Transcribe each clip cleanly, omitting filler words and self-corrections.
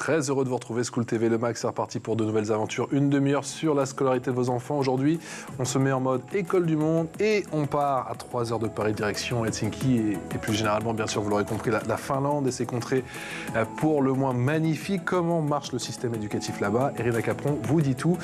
Très heureux de vous retrouver, School TV Le Max, c'est reparti pour de nouvelles aventures. Une demi-heure sur la scolarité de vos enfants. Aujourd'hui, on se met en mode école du monde et on part à 3 heures de Paris direction Helsinki et plus généralement, bien sûr, vous l'aurez compris, la Finlande et ses contrées pour le moins magnifiques. Comment marche le système éducatif là-bas? Irina Capron vous dit tout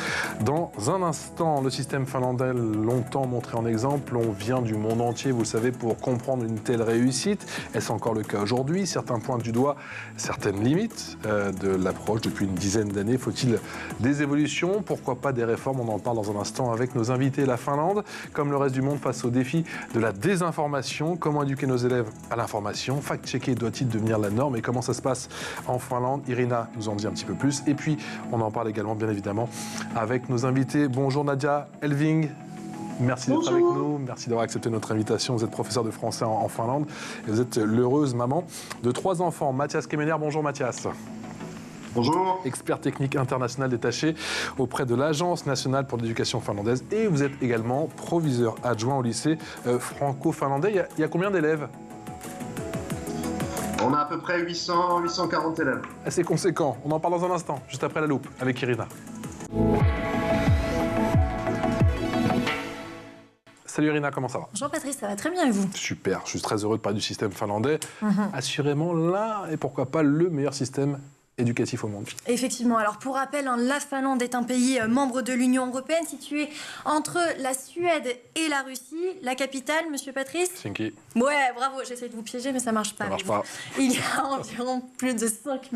dans un instant. Le système finlandais, longtemps montré en exemple, on vient du monde entier, vous le savez, pour comprendre une telle réussite. Est-ce encore le cas aujourd'hui? Certains pointent du doigt certaines limites de l'approche depuis une dizaine d'années. Faut-il des évolutions? Pourquoi pas des réformes? On en parle dans un instant avec nos invités. La Finlande, comme le reste du monde, face au défi de la désinformation. Comment éduquer nos élèves à l'information? Fact-checker doit-il devenir la norme? Et comment ça se passe en Finlande? Irina nous en dit un petit peu plus. Et puis, on en parle également, bien évidemment, avec nos invités. Bonjour Nadia Elving. Merci d'être avec nous, merci d'avoir accepté notre invitation. Vous êtes professeur de français en Finlande et vous êtes l'heureuse maman de 3 enfants. Mathias Kemener, bonjour Mathias. Bonjour. Expert technique international détaché auprès de l'Agence nationale pour l'éducation finlandaise et vous êtes également proviseur adjoint au lycée franco-finlandais. Il y a combien d'élèves? On a à peu près 840 élèves. C'est conséquent. On en parle dans un instant, juste après la loupe, avec Irina. Salut Irina, comment ça va? Bonjour Patrice, ça va très bien et vous? Super, je suis très heureux de parler du système finlandais. Assurément l'un et pourquoi pas le meilleur système éducatif au monde. Effectivement, alors pour rappel, la Finlande est un pays membre de l'Union européenne situé entre la Suède et la Russie. La capitale, monsieur Patrice? Helsinki. Ouais, bravo, j'essaie de vous piéger mais ça marche pas. Ça marche pas. Il y a environ plus de 5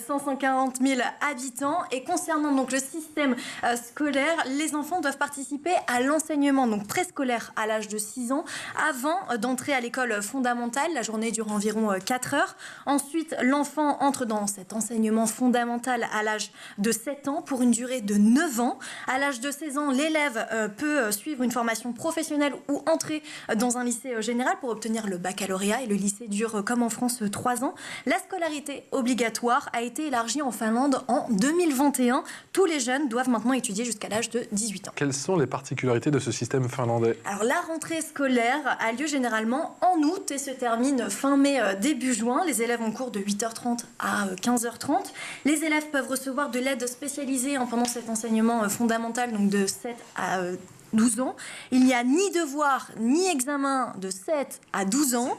540 000 habitants et concernant donc le système scolaire, les enfants doivent participer à l'enseignement donc préscolaire à l'âge de 6 ans avant d'entrer à l'école fondamentale. La journée dure environ 4 heures. Ensuite, l'enfant entre dans cet enseignement fondamental à l'âge de 7 ans pour une durée de 9 ans. À l'âge de 16 ans, l'élève peut suivre une formation professionnelle ou entrer dans un lycée général pour obtenir le baccalauréat et le lycée dure comme en France 3 ans. La scolarité obligatoire a été élargie en Finlande en 2021. Tous les jeunes doivent maintenant étudier jusqu'à l'âge de 18 ans. Quelles sont les particularités de ce système finlandais? Alors la rentrée scolaire a lieu généralement en août et se termine fin mai, début juin. Les élèves ont cours de 8h30 à 15h30. Les élèves peuvent recevoir de l'aide spécialisée pendant cet enseignement fondamental, donc de 7 à 12 ans. Il n'y a ni devoir ni examen de 7 à 12 ans.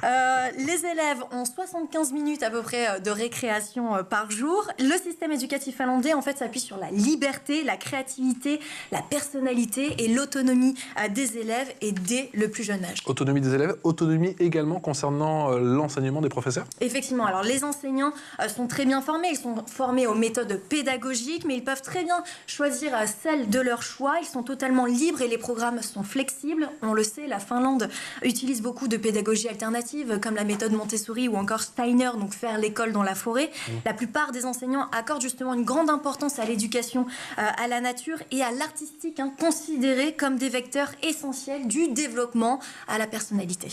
Les élèves ont 75 minutes à peu près de récréation par jour. Le système éducatif finlandais en fait s'appuie sur la liberté, la créativité, la personnalité et l'autonomie des élèves et dès le plus jeune âge. Autonomie des élèves, autonomie également concernant l'enseignement des professeurs? Effectivement, alors les enseignants sont très bien formés, ils sont formés aux méthodes pédagogiques, mais ils peuvent très bien choisir celle de leur choix, ils sont totalement libres et les programmes sont flexibles. On le sait, la Finlande utilise beaucoup de pédagogie alternative comme la méthode Montessori ou encore Steiner, donc faire l'école dans la forêt. La plupart des enseignants accordent justement une grande importance à l'éducation, à la nature et à l'artistique, considérés comme des vecteurs essentiels du développement à la personnalité.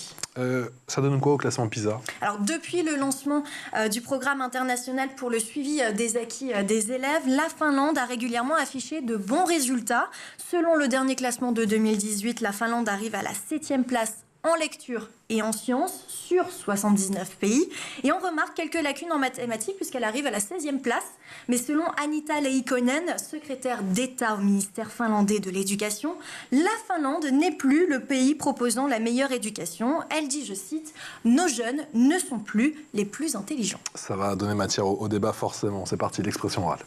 Ça donne quoi au classement PISA? Alors depuis le lancement du programme international pour le suivi des acquis des élèves, la Finlande a régulièrement affiché de bons résultats. Selon le dernier classement de 2018, la Finlande arrive à la 7e place en lecture et en sciences sur 79 pays. Et on remarque quelques lacunes en mathématiques puisqu'elle arrive à la 16e place. Mais selon Anita Leikkonen, secrétaire d'État au ministère finlandais de l'Éducation, la Finlande n'est plus le pays proposant la meilleure éducation. Elle dit, je cite, « Nos jeunes ne sont plus les plus intelligents ». Ça va donner matière au débat forcément. C'est parti, l'expression orale.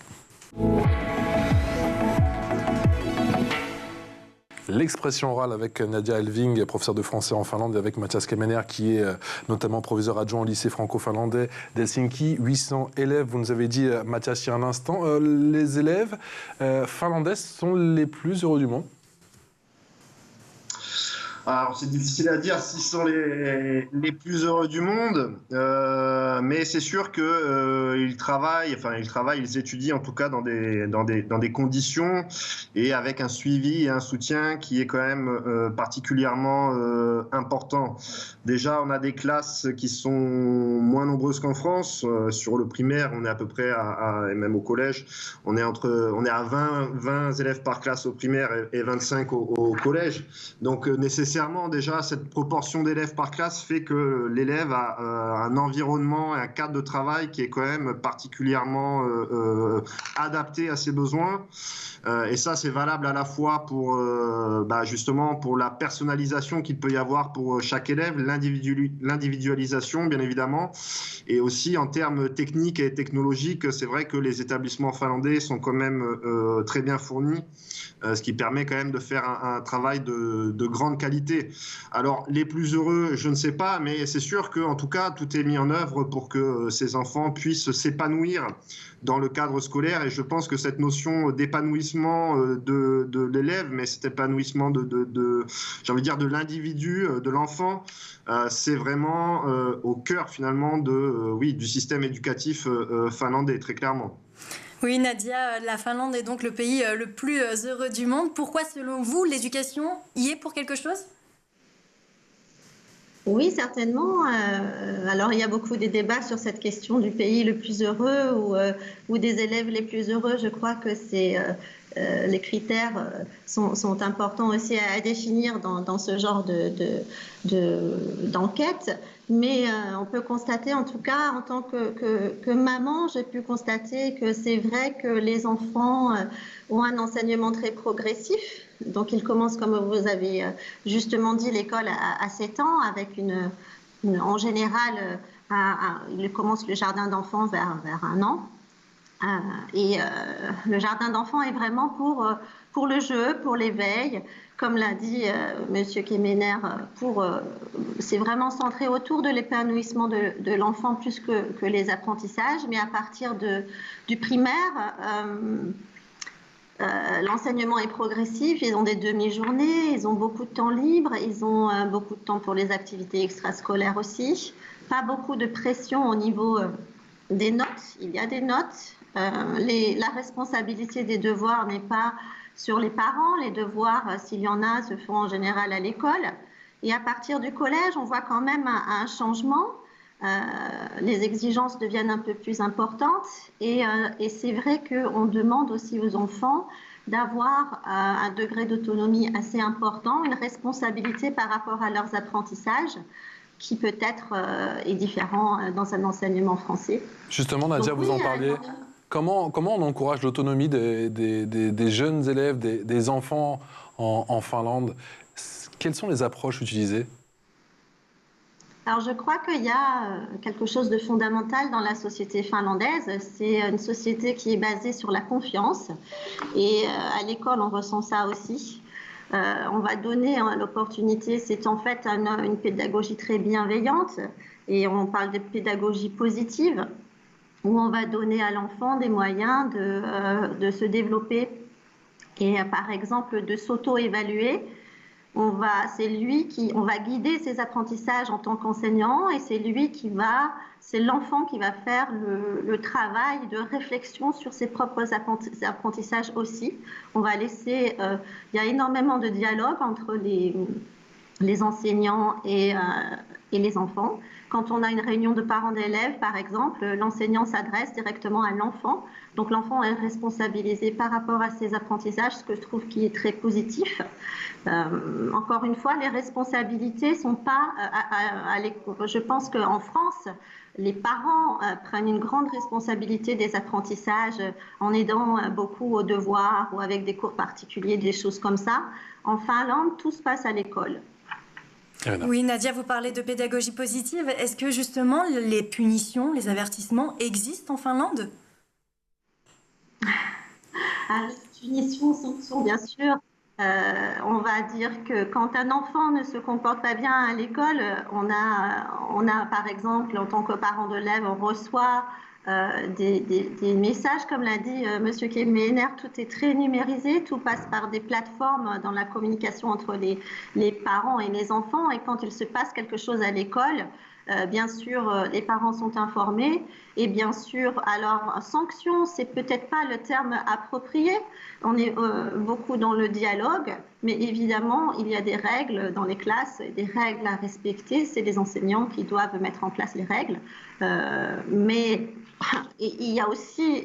L'expression orale avec Nadia Elving, professeure de français en Finlande, et avec Mathias Kemener, qui est notamment proviseur adjoint au lycée franco-finlandais d'Helsinki. 800 élèves, vous nous avez dit, Mathias, il y a un instant. Les élèves finlandais sont les plus heureux du monde? Alors, c'est difficile à dire s'ils sont les plus heureux du monde, mais c'est sûr qu'ils travaillent, ils étudient en tout cas dans des conditions et avec un suivi et un soutien qui est quand même particulièrement important. Déjà, on a des classes qui sont moins nombreuses qu'en France. Sur le primaire, on est à peu près et même au collège, on est à 20 élèves par classe au primaire et 25 au collège. Donc, nécessairement, nécessairement, déjà, cette proportion d'élèves par classe fait que l'élève a un environnement et un cadre de travail qui est quand même particulièrement adapté à ses besoins. Et ça, c'est valable à la fois pour, justement, pour la personnalisation qu'il peut y avoir pour chaque élève, l'individualisation, bien évidemment, et aussi en termes techniques et technologiques, c'est vrai que les établissements finlandais sont quand même très bien fournis, ce qui permet quand même de faire un travail de grande qualité. Alors, les plus heureux, je ne sais pas, mais c'est sûr qu'en tout cas, tout est mis en œuvre pour que ces enfants puissent s'épanouir dans le cadre scolaire, et je pense que cette notion d'épanouissement de l'élève, mais cet épanouissement j'ai envie de dire de l'individu, de l'enfant, c'est vraiment au cœur finalement du système éducatif finlandais, très clairement. Oui, Nadia, la Finlande est donc le pays le plus heureux du monde. Pourquoi, selon vous, l'éducation y est pour quelque chose ? Oui, certainement. Alors, il y a beaucoup de débats sur cette question du pays le plus heureux ou des élèves les plus heureux. Je crois que les critères sont importants aussi à définir dans ce genre d'enquête. Mais on peut constater, en tout cas, en tant que maman, j'ai pu constater que c'est vrai que les enfants ont un enseignement très progressif. Donc, ils commencent, comme vous avez justement dit, l'école à 7 ans, avec en général, ils commencent le jardin d'enfants vers 1 an. Le jardin d'enfants est vraiment pour le jeu, pour l'éveil. Comme l'a dit Monsieur Kemener, c'est vraiment centré autour de l'épanouissement de l'enfant plus que les apprentissages. Mais à partir du primaire, l'enseignement est progressif, ils ont des demi-journées, ils ont beaucoup de temps libre, ils ont beaucoup de temps pour les activités extrascolaires aussi. Pas beaucoup de pression au niveau des notes, il y a des notes. La responsabilité des devoirs n'est pas sur les parents, les devoirs, s'il y en a, se font en général à l'école. Et à partir du collège, on voit quand même un changement. Les exigences deviennent un peu plus importantes et c'est vrai qu'on demande aussi aux enfants d'avoir un degré d'autonomie assez important, une responsabilité par rapport à leurs apprentissages qui peut-être est différent dans un enseignement français. Justement, Nadia, vous en parliez. Comment on encourage l'autonomie des jeunes élèves, des enfants en Finlande ? Quelles sont les approches utilisées ? Alors, je crois qu'il y a quelque chose de fondamental dans la société finlandaise. C'est une société qui est basée sur la confiance. Et à l'école, on ressent ça aussi. On va donner l'opportunité, c'est en fait une pédagogie très bienveillante. Et on parle de pédagogie positive, où on va donner à l'enfant des moyens de se développer et par exemple de s'auto-évaluer. On va guider ses apprentissages en tant qu'enseignant et c'est l'enfant qui va faire le travail de réflexion sur ses propres apprentissages aussi. On va laisser, il y a énormément de dialogue entre les enseignants et les enfants. Quand on a une réunion de parents d'élèves, par exemple, l'enseignant s'adresse directement à l'enfant. Donc l'enfant est responsabilisé par rapport à ses apprentissages, ce que je trouve qui est très positif. Encore une fois, les responsabilités ne sont pas à l'école. Je pense qu'en France, les parents prennent une grande responsabilité des apprentissages en aidant beaucoup aux devoirs ou avec des cours particuliers, des choses comme ça. En Finlande, tout se passe à l'école. Oui, Nadia, vous parlez de pédagogie positive. Est-ce que justement les punitions, les avertissements existent en Finlande ? Les punitions, sanctions, bien sûr. On va dire que quand un enfant ne se comporte pas bien à l'école, on a par exemple, en tant que parent d'élève, on reçoit des messages, comme l'a dit Monsieur Kemener, tout est très numérisé, tout passe par des plateformes dans la communication entre les parents et les enfants. Et quand il se passe quelque chose à l'école, bien sûr, les parents sont informés et bien sûr, alors sanction, c'est peut-être pas le terme approprié. On est beaucoup dans le dialogue, mais évidemment, il y a des règles dans les classes, des règles à respecter. C'est les enseignants qui doivent mettre en place les règles. Mais il y a aussi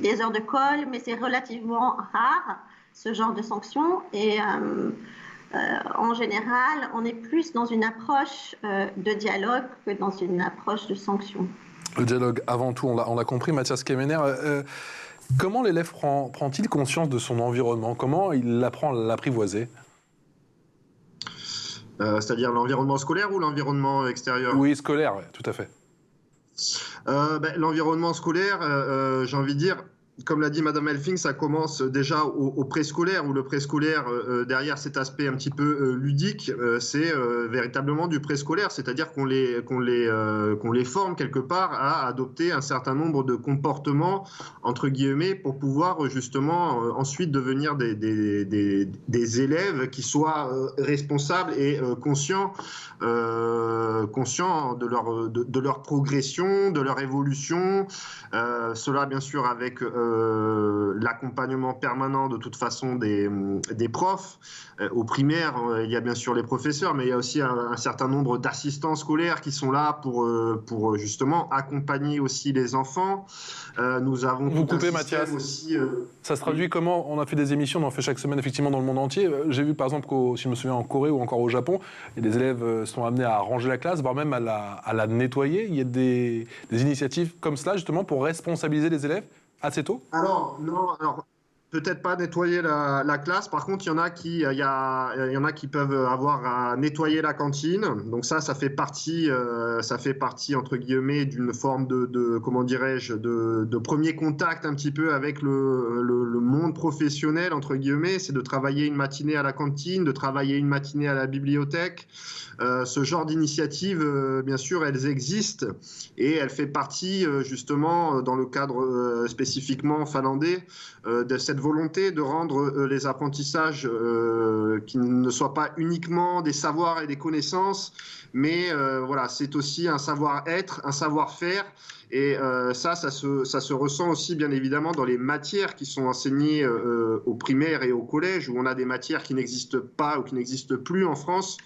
des heures de colle, mais c'est relativement rare ce genre de sanctions et en général, on est plus dans une approche de dialogue que dans une approche de sanction. Le dialogue, avant tout, on l'a compris, Mathias Kemener. Comment l'élève prend-il conscience de son environnement? Comment il apprend à l'apprivoiser? C'est-à-dire l'environnement scolaire ou l'environnement extérieur? Oui, scolaire, ouais, tout à fait. L'environnement scolaire, j'ai envie de dire, comme l'a dit Madame Elfing, ça commence déjà au préscolaire, où le préscolaire, derrière cet aspect un petit peu ludique, c'est véritablement du préscolaire, c'est-à-dire qu'on les forme quelque part à adopter un certain nombre de comportements, entre guillemets, pour pouvoir justement ensuite devenir des élèves qui soient responsables et conscients de leur progression, de leur évolution, cela bien sûr avec l'accompagnement permanent de toute façon des profs. Au primaire, il y a bien sûr les professeurs, mais il y a aussi un certain nombre d'assistants scolaires qui sont là pour justement accompagner aussi les enfants. Nous avons Vous coupez, Mathias. Aussi, ça se traduit comment? On a fait des émissions, on en fait chaque semaine effectivement dans le monde entier. J'ai vu par exemple, si je me souviens, en Corée ou encore au Japon, les élèves sont amenés à ranger la classe, voire même à la nettoyer. Il y a des initiatives comme cela justement pour responsabiliser les élèves assez tôt? Alors, non, peut-être pas nettoyer la classe. Par contre, il y en a qui peuvent avoir à nettoyer la cantine. Donc ça fait partie entre guillemets d'une forme de comment dirais-je, de premier contact un petit peu avec le monde professionnel entre guillemets. C'est de travailler une matinée à la cantine, de travailler une matinée à la bibliothèque. Ce genre d'initiatives, bien sûr, elles existent et elles font partie justement dans le cadre spécifiquement finlandais de cette volonté de rendre les apprentissages qui ne soient pas uniquement des savoirs et des connaissances, mais voilà, c'est aussi un savoir-être, un savoir-faire. Et ça se ressent aussi bien évidemment dans les matières qui sont enseignées au primaire et au collège, où on a des matières qui n'existent pas ou qui n'existent plus en France,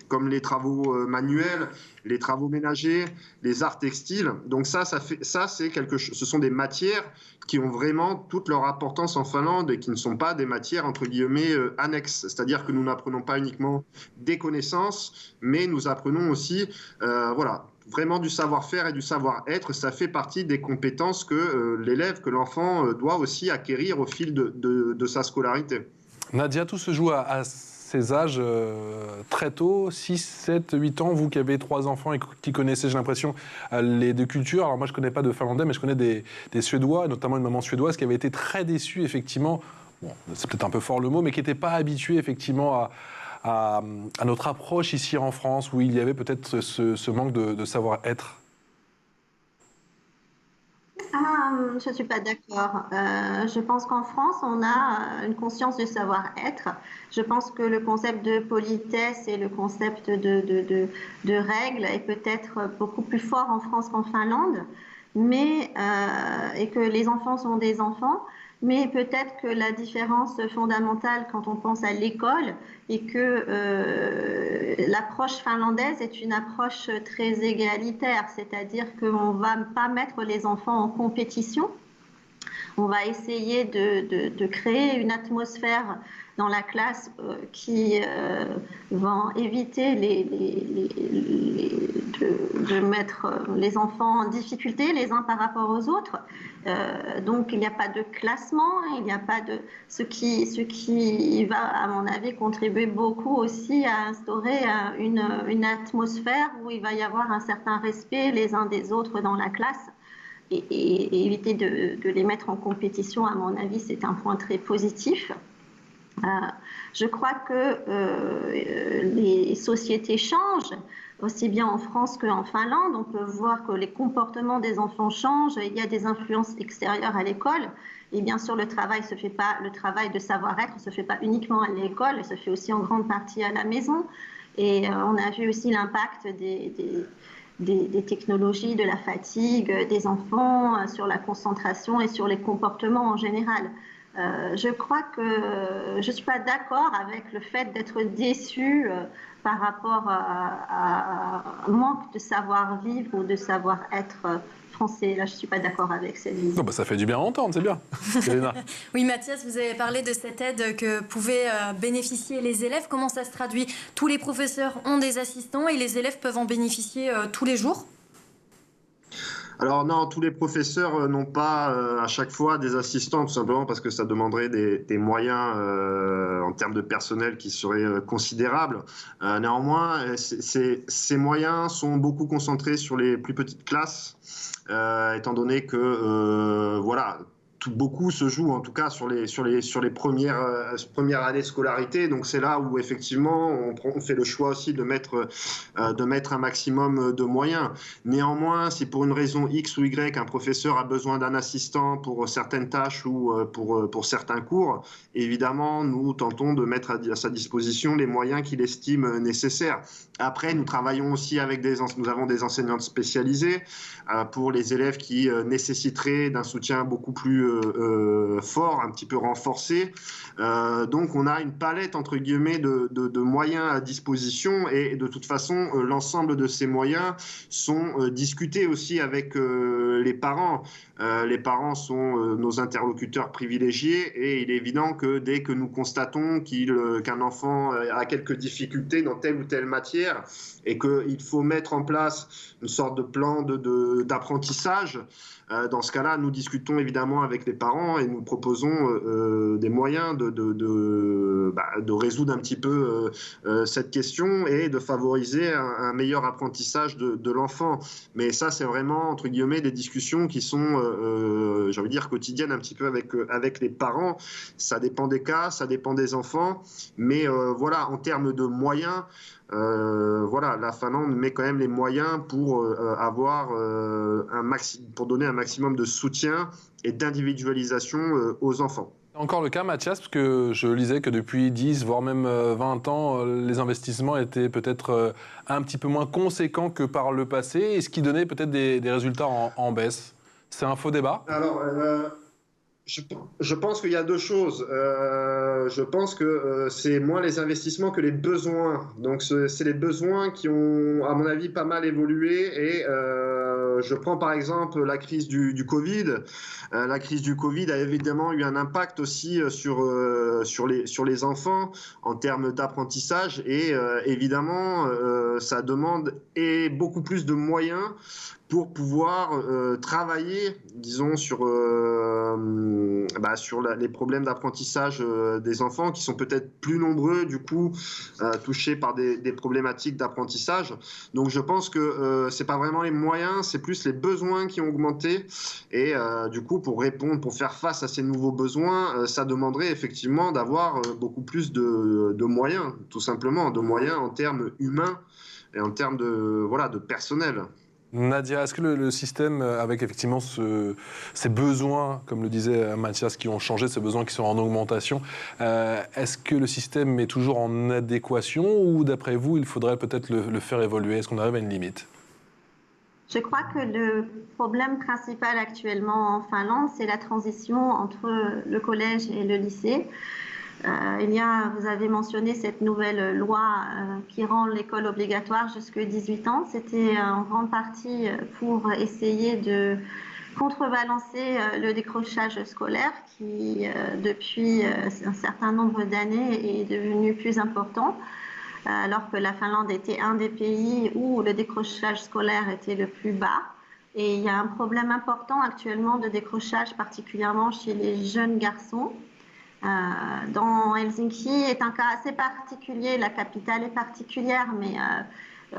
comme les travaux manuels, les travaux ménagers, les arts textiles. Donc c'est quelque chose. Ce sont des matières qui ont vraiment toute leur importance en Finlande et qui ne sont pas des matières entre guillemets annexes. C'est-à-dire que nous n'apprenons pas uniquement des connaissances, mais nous apprenons aussi, voilà, vraiment du savoir-faire et du savoir-être. Ça fait partie des compétences que l'élève, que l'enfant doit aussi acquérir au fil de sa scolarité. Nadia, tout se joue à ces âges très tôt, 6, 7, 8 ans, vous qui avez 3 enfants et qui connaissez, j'ai l'impression, les deux cultures. Alors moi, je ne connais pas de finlandais, mais je connais des Suédois, notamment une maman suédoise qui avait été très déçue, effectivement, bon, c'est peut-être un peu fort le mot, mais qui n'était pas habituée, effectivement, à notre approche ici en France, où il y avait peut-être ce manque de savoir-être. Je ne suis pas d'accord. Je pense qu'en France, on a une conscience du savoir-être. Je pense que le concept de politesse et le concept de règles est peut-être beaucoup plus fort en France qu'en Finlande, et que les enfants sont des enfants. Mais peut-être que la différence fondamentale quand on pense à l'école est que l'approche finlandaise est une approche très égalitaire, c'est-à-dire qu'on ne va pas mettre les enfants en compétition. On va essayer de créer une atmosphère dans la classe qui va éviter de mettre les enfants en difficulté les uns par rapport aux autres. Donc il n'y a pas de classement, il n'y a pas de ce qui va, à mon avis, contribuer beaucoup aussi à instaurer une atmosphère où il va y avoir un certain respect les uns des autres dans la classe. Et éviter de les mettre en compétition, à mon avis, c'est un point très positif. Je crois que les sociétés changent, aussi bien en France qu'en Finlande. On peut voir que les comportements des enfants changent, il y a des influences extérieures à l'école. Et bien sûr, le travail de savoir-être ne se fait pas uniquement à l'école, il se fait aussi en grande partie à la maison. Et on a vu aussi l'impact des technologies, de la fatigue des enfants, sur la concentration et sur les comportements en général. Je crois que je ne suis pas d'accord avec le fait d'être déçu par rapport à un manque de savoir-vivre ou de savoir-être français. Là, je ne suis pas d'accord avec cette vision. Non, ça fait du bien à entendre, c'est bien. Elena. Oui, Mathias, vous avez parlé de cette aide que pouvaient bénéficier les élèves. Comment ça se traduit? Tous les professeurs ont des assistants et les élèves peuvent en bénéficier tous les jours? Alors non, tous les professeurs n'ont pas à chaque fois des assistants, tout simplement parce que ça demanderait des moyens en termes de personnel qui seraient considérables. Néanmoins, ces moyens sont beaucoup concentrés sur les plus petites classes, étant donné que voilà. Beaucoup se joue en tout cas sur les premières années de scolarité. Donc c'est là où effectivement on fait le choix aussi de mettre un maximum de moyens. Néanmoins, si pour une raison X ou Y un professeur a besoin d'un assistant pour certaines tâches ou pour certains cours, évidemment nous tentons de mettre à sa disposition les moyens qu'il estime nécessaires. Après, nous travaillons aussi avec nous avons des enseignantes spécialisées pour les élèves qui nécessiteraient d'un soutien beaucoup plus fort, un petit peu renforcé. Donc on a une palette entre guillemets de moyens à disposition et de toute façon l'ensemble de ces moyens sont discutés aussi avec les parents. Les parents sont nos interlocuteurs privilégiés et il est évident que dès que nous constatons qu'un enfant a quelques difficultés dans telle ou telle matière et qu'il faut mettre en place une sorte de plan d'apprentissage, dans ce cas-là, nous discutons évidemment avec les parents et nous proposons des moyens de résoudre un petit peu cette question et de favoriser un meilleur apprentissage de l'enfant. Mais ça, c'est vraiment, entre guillemets, des discussions qui sont, j'ai envie de dire, quotidiennes un petit peu avec les parents. Ça dépend des cas, ça dépend des enfants. Mais voilà, en termes de moyens, voilà, la Finlande met quand même les moyens pour avoir pour donner un maximum de soutien et d'individualisation aux enfants. Encore le cas, Mathias, parce que je lisais que depuis 10, voire même 20 ans, les investissements étaient peut-être un petit peu moins conséquents que par le passé, et ce qui donnait peut-être des résultats en baisse. C'est un faux débat? Alors, je pense qu'il y a deux choses. Je pense que c'est moins les investissements que les besoins. Donc, c'est les besoins qui ont, à mon avis, pas mal évolué. Et je prends par exemple la crise du Covid. La crise du Covid a évidemment eu un impact aussi sur les enfants en termes d'apprentissage. Et évidemment, ça demande beaucoup plus de moyens pour pouvoir travailler, disons, sur les problèmes d'apprentissage des enfants qui sont peut-être plus nombreux, du coup, touchés par des problématiques d'apprentissage. Donc, je pense que c'est pas vraiment les moyens, c'est plus les besoins qui ont augmenté. Et du coup, pour faire face à ces nouveaux besoins, ça demanderait effectivement d'avoir beaucoup plus de moyens, tout simplement, de moyens en termes humains et en termes de personnel. Nadia, est-ce que le système, avec effectivement ces besoins, comme le disait Mathias, qui ont changé, ces besoins qui sont en augmentation, est-ce que le système est toujours en adéquation ou, d'après vous, il faudrait peut-être le faire évoluer? Est-ce qu'on arrive à une limite? Je crois que le problème principal actuellement en Finlande, c'est la transition entre le collège et le lycée. Vous avez mentionné cette nouvelle loi qui rend l'école obligatoire jusqu'à 18 ans. C'était en grande partie pour essayer de contrebalancer le décrochage scolaire qui, depuis un certain nombre d'années, est devenu plus important, alors que la Finlande était un des pays où le décrochage scolaire était le plus bas. Et il y a un problème important actuellement de décrochage, particulièrement chez les jeunes garçons. Dans Helsinki est un cas assez particulier, la capitale est particulière, mais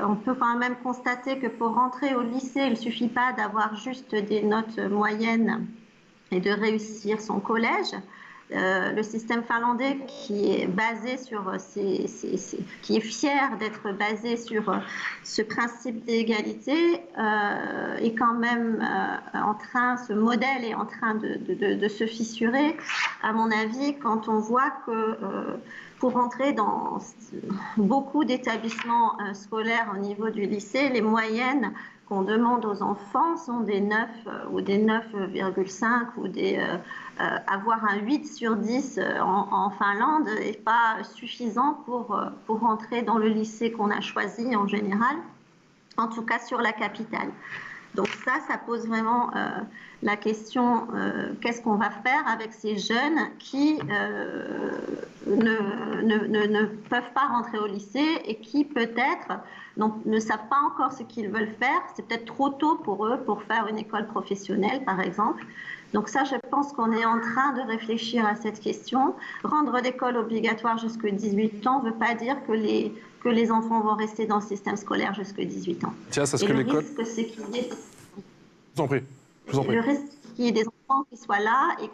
on peut quand même constater que pour rentrer au lycée, il ne suffit pas d'avoir juste des notes moyennes et de réussir son collège. Le système finlandais qui est basé sur qui est fier d'être basé sur ce principe d'égalité est quand même ce modèle est en train de se fissurer, à mon avis, quand on voit que pour entrer dans beaucoup d'établissements scolaires au niveau du lycée, les moyennes qu'on demande aux enfants sont des 9 ou des 9,5 ou avoir un 8 sur 10 en Finlande n'est pas suffisant pour entrer dans le lycée qu'on a choisi en général, en tout cas sur la capitale. Donc ça pose vraiment la question, qu'est-ce qu'on va faire avec ces jeunes qui ne peuvent pas rentrer au lycée et qui peut-être ne savent pas encore ce qu'ils veulent faire. C'est peut-être trop tôt pour eux pour faire une école professionnelle, par exemple. Donc ça, je pense qu'on est en train de réfléchir à cette question. Rendre l'école obligatoire jusqu'à 18 ans ne veut pas dire que les enfants vont rester dans le système scolaire jusqu'à 18 ans. Tiens, c'est ce et que le l'école... risque, c'est qu'il y ait... Je vous en prie. Le risque, c'est qu'il y ait des enfants qui soient là et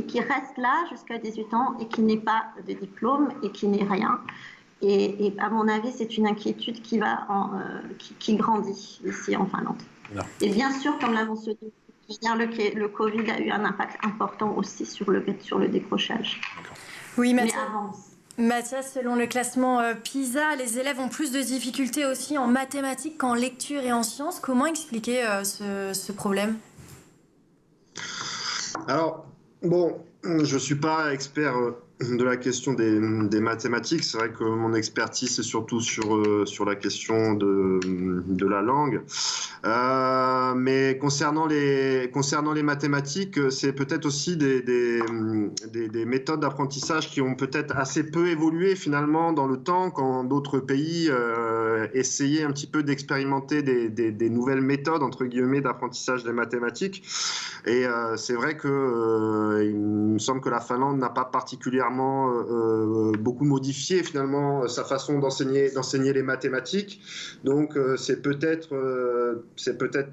qui restent là jusqu'à 18 ans et qui n'aient pas de diplôme et qui n'aient rien. Et à mon avis, c'est une inquiétude qui grandit ici en Finlande. Non. Et bien sûr, comme l'a mentionné, le Covid a eu un impact important aussi sur le décrochage. Oui, mais Mathias, selon le classement PISA, les élèves ont plus de difficultés aussi en mathématiques qu'en lecture et en sciences. Comment expliquer ce problème ? Alors, bon, je ne suis pas expert de la question des mathématiques. C'est vrai que mon expertise, c'est surtout sur la question de la langue. Mais concernant les mathématiques, c'est peut-être aussi des méthodes d'apprentissage qui ont peut-être assez peu évolué finalement dans le temps, quand d'autres pays essayaient un petit peu d'expérimenter des nouvelles méthodes, entre guillemets, d'apprentissage des mathématiques. Et c'est vrai que il me semble que la Finlande n'a pas particulièrement beaucoup modifié finalement sa façon d'enseigner les mathématiques. Donc c'est peut-être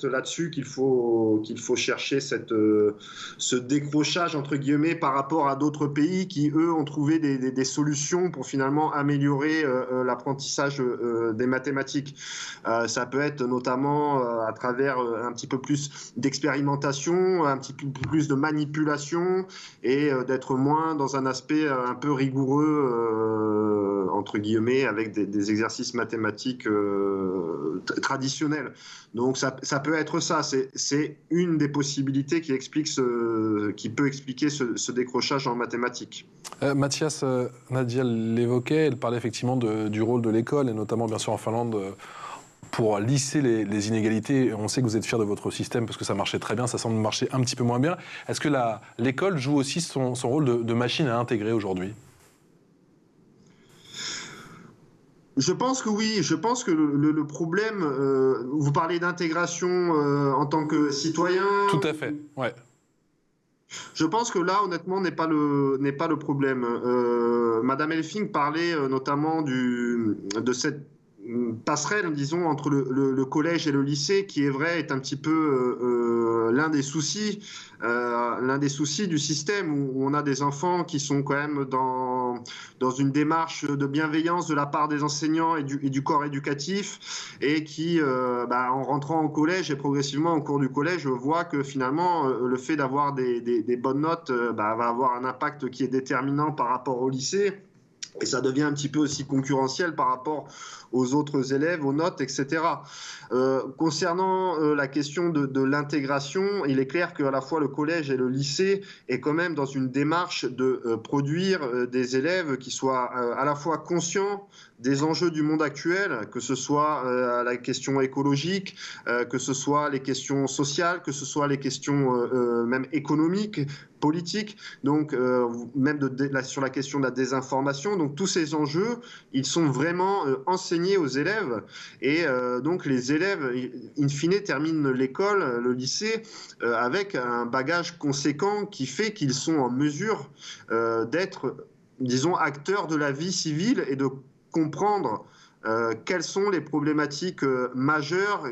là-dessus qu'il faut chercher ce décrochage entre guillemets par rapport à d'autres pays qui eux ont trouvé des solutions pour finalement améliorer l'apprentissage des mathématiques. Ça peut être notamment à travers un petit peu plus d'expérimentation, un petit peu plus de manipulation et d'être moins dans un aspect un peu rigoureux entre guillemets avec des exercices mathématiques traditionnels. Donc ça peut être ça, c'est une des possibilités qui peut expliquer ce décrochage en mathématiques. Mathias, Nadia l'évoquait, elle parlait effectivement du rôle de l'école et notamment bien sûr en Finlande pour lisser les inégalités. On sait que vous êtes fiers de votre système parce que ça marchait très bien, ça semble marcher un petit peu moins bien. Est-ce que l'école joue aussi son rôle de machine à intégrer aujourd'hui ? Je pense que oui. Je pense que le problème, vous parlez d'intégration en tant que citoyen. Tout à fait, ouais. Je pense que là, honnêtement, n'est pas le problème. Madame Elfing parlait notamment de cette passerelle, disons, entre le collège et le lycée, qui est vrai, est un petit peu l'un des soucis du système, où on a des enfants qui sont quand même dans une démarche de bienveillance de la part des enseignants et du corps éducatif, et qui, en rentrant au collège et progressivement au cours du collège, voient que finalement, le fait d'avoir des bonnes notes va avoir un impact qui est déterminant par rapport au lycée. Et ça devient un petit peu aussi concurrentiel par rapport aux autres élèves, aux notes, etc. Concernant la question de l'intégration, il est clair qu'à la fois le collège et le lycée est quand même dans une démarche de produire des élèves qui soient à la fois conscients des enjeux du monde actuel, que ce soit la question écologique, que ce soit les questions sociales, que ce soit les questions même économiques, politiques, donc même sur la question de la désinformation. Donc tous ces enjeux, ils sont vraiment enseignés aux élèves, et donc les élèves, in fine, terminent l'école, le lycée, avec un bagage conséquent qui fait qu'ils sont en mesure d'être, disons, acteurs de la vie civile et de comprendre quelles sont les problématiques majeures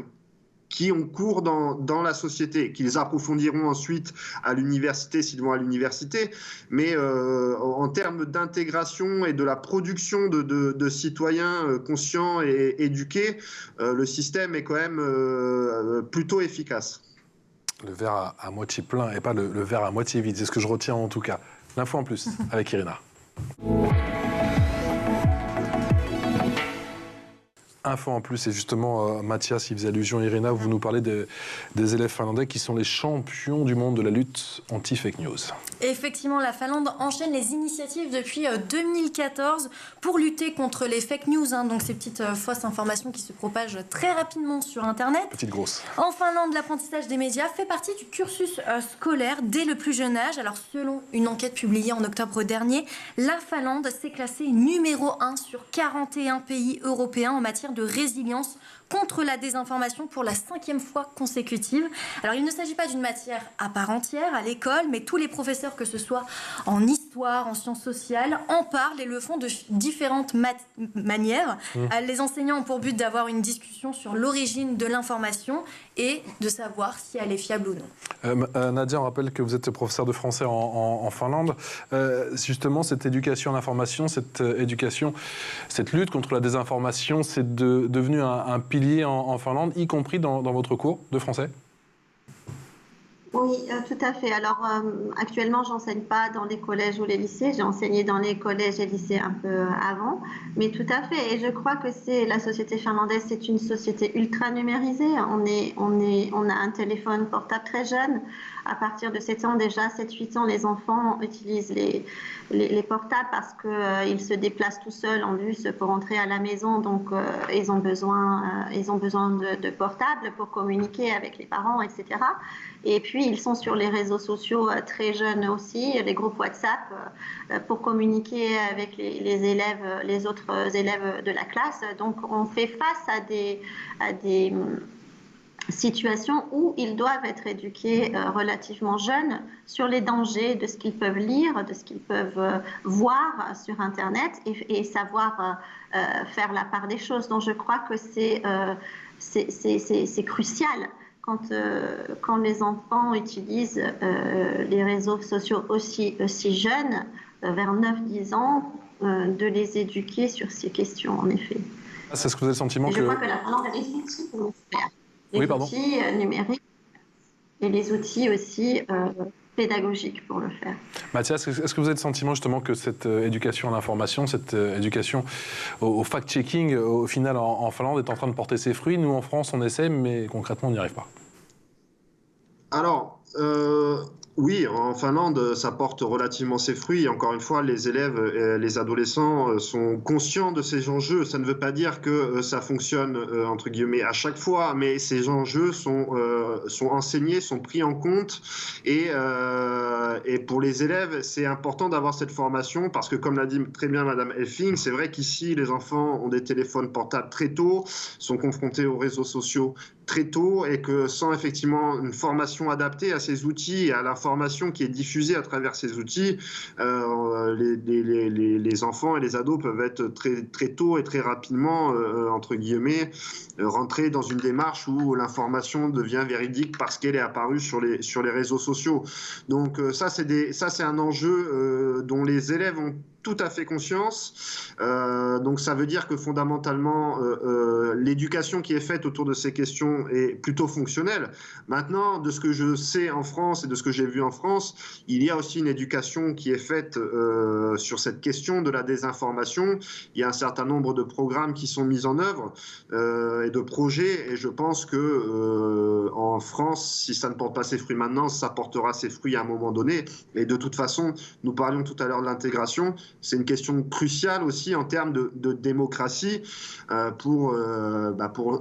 qui ont cours dans la société, qu'ils approfondiront ensuite à l'université s'ils vont à l'université. Mais en termes d'intégration et de la production de citoyens conscients et éduqués, le système est quand même plutôt efficace. Le verre à moitié plein et pas le verre à moitié vide, c'est ce que je retiens en tout cas. L'info en plus avec Irina. info en plus, et justement, Mathias, il faisait allusion, Irina, vous nous parlez des élèves finlandais qui sont les champions du monde de la lutte anti-fake news. Effectivement, la Finlande enchaîne les initiatives depuis 2014 pour lutter contre les fake news, donc ces petites fausses informations qui se propagent très rapidement sur Internet. Petite grosse. En Finlande, l'apprentissage des médias fait partie du cursus scolaire dès le plus jeune âge. Alors, selon une enquête publiée en octobre dernier, la Finlande s'est classée numéro 1 sur 41 pays européens en matière de résilience contre la désinformation pour la 5e fois consécutive. Alors, il ne s'agit pas d'une matière à part entière à l'école, mais tous les professeurs, que ce soit en histoire, en sciences sociales, en parlent et le font de différentes manières. Les enseignants ont pour but d'avoir une discussion sur l'origine de l'information et de savoir si elle est fiable ou non. Nadia, on rappelle que vous êtes professeur de français en Finlande. Justement, cette éducation à l'information, cette lutte contre la désinformation, c'est devenu un pilier en Finlande, y compris dans votre cours de français? Oui, tout à fait. Alors, actuellement, j'enseigne pas dans les collèges ou les lycées. J'ai enseigné dans les collèges et lycées un peu avant. Mais tout à fait. Et je crois que la société finlandaise, c'est une société ultra numérisée. On a un téléphone portable très jeune. À partir de 7 ans, déjà, 7-8 ans, les enfants utilisent les portables parce qu'ils se déplacent tout seuls en bus pour rentrer à la maison. Donc, ils ont besoin de portables pour communiquer avec les parents, etc. Et puis, ils sont sur les réseaux sociaux très jeunes aussi, les groupes WhatsApp, pour communiquer avec les autres élèves de la classe. Donc, on fait face à des situations où ils doivent être éduqués relativement jeunes sur les dangers de ce qu'ils peuvent lire, de ce qu'ils peuvent voir sur Internet et savoir faire la part des choses. Donc, je crois que c'est crucial. Quand les enfants utilisent les réseaux sociaux aussi jeunes, vers 9-10 ans, de les éduquer sur ces questions, en effet. C'est ce que vous avez le sentiment je crois que la Finlande a des outils pour le faire. Les outils numériques et les outils aussi pédagogiques pour le faire. Mathias, est-ce que vous avez le sentiment justement que cette éducation à l'information, cette éducation au fact-checking, au final en Finlande, est en train de porter ses fruits? Nous, en France, on essaie, mais concrètement, on n'y arrive pas. Alors, oui, en Finlande, ça porte relativement ses fruits. Encore une fois, les élèves et les adolescents sont conscients de ces enjeux. Ça ne veut pas dire que ça fonctionne, entre guillemets, à chaque fois, mais ces enjeux sont enseignés, sont pris en compte. Et pour les élèves, c'est important d'avoir cette formation parce que, comme l'a dit très bien Madame Elfing, c'est vrai qu'ici, les enfants ont des téléphones portables très tôt, sont confrontés aux réseaux sociaux très tôt et que sans effectivement une formation adaptée à ces outils et à l'information qui est diffusée à travers ces outils, les enfants et les ados peuvent être très tôt et très rapidement, entre guillemets, rentrer dans une démarche où l'information devient véridique parce qu'elle est apparue sur les réseaux sociaux. Donc ça, c'est un enjeu dont les élèves ont tout à fait conscience. Donc ça veut dire que fondamentalement, l'éducation qui est faite autour de ces questions est plutôt fonctionnelle. Maintenant, de ce que je sais en France et de ce que j'ai vu en France, il y a aussi une éducation qui est faite sur cette question de la désinformation. Il y a un certain nombre de programmes qui sont mis en œuvre et de projets. Et je pense que en France, si ça ne porte pas ses fruits maintenant, ça portera ses fruits à un moment donné. Et de toute façon, nous parlions tout à l'heure de l'intégration. C'est une question cruciale aussi en termes de démocratie pour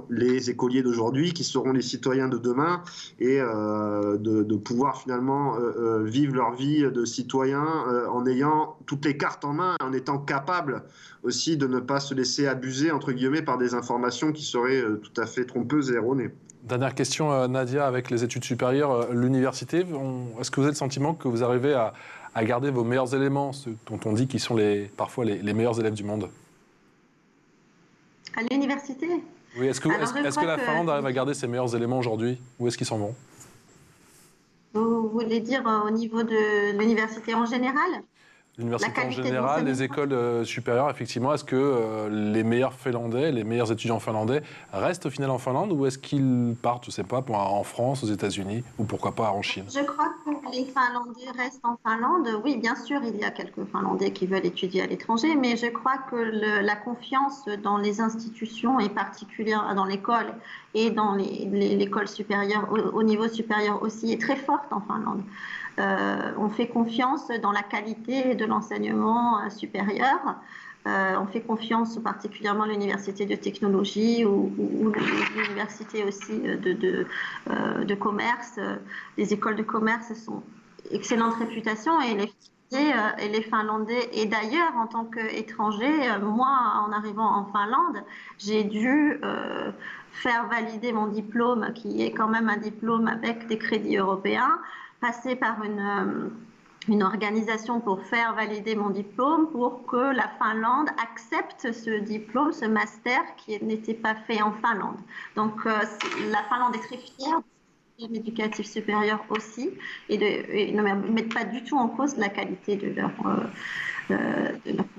les écoliers d'aujourd'hui qui seront les citoyens de demain et de pouvoir finalement vivre leur vie de citoyens en ayant toutes les cartes en main, en étant capable aussi de ne pas se laisser abuser, entre guillemets, par des informations qui seraient tout à fait trompeuses et erronées. Dernière question, Nadia, avec les études supérieures, l'université, est-ce que vous avez le sentiment que vous arrivez à garder vos meilleurs éléments, ceux dont on dit qu'ils sont parfois les meilleurs élèves du monde? À l'université? Oui, est-ce que la Finlande arrive à garder ses meilleurs éléments aujourd'hui? Où est-ce qu'ils s'en vont? Vous voulez dire au niveau de l'université en général? L'université en général, les écoles supérieures, effectivement, est-ce que les meilleurs Finlandais, les meilleurs étudiants finlandais restent au final en Finlande ou est-ce qu'ils partent, je ne sais pas, en France, aux États-Unis ou pourquoi pas en Chine? Je crois que les Finlandais restent en Finlande. Oui, bien sûr, il y a quelques Finlandais qui veulent étudier à l'étranger, mais je crois que la confiance dans les institutions, et particulièrement dans l'école et dans l'école supérieure, au niveau supérieur aussi, est très forte en Finlande. On fait confiance dans la qualité de l'enseignement supérieur. On fait confiance particulièrement à l'université de technologie ou l'université aussi de commerce. Les écoles de commerce sont excellente réputation et les Finlandais, et d'ailleurs en tant qu'étranger, moi en arrivant en Finlande, j'ai dû faire valider mon diplôme, qui est quand même un diplôme avec des crédits européens, passer par une organisation pour faire valider mon diplôme, pour que la Finlande accepte ce diplôme, ce master qui n'était pas fait en Finlande. Donc la Finlande est très fière du système éducatif supérieur aussi, et ne mettent pas du tout en cause la qualité de leur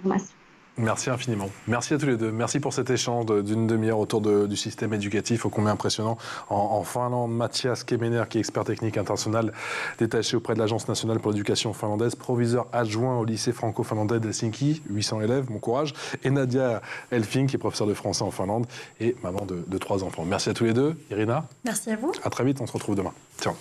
formation. Merci infiniment. Merci à tous les deux. Merci pour cet échange d'une demi-heure autour du système éducatif ô combien impressionnant en Finlande. Mathias Kemener, qui est expert technique international détaché auprès de l'Agence nationale pour l'éducation finlandaise, proviseur adjoint au lycée franco-finlandais d'Helsinki, 800 élèves, bon courage. Et Nadia Elfing, qui est professeure de français en Finlande et maman de 3 enfants. Merci à tous les deux. Irina. Merci à vous. À très vite, on se retrouve demain. Ciao.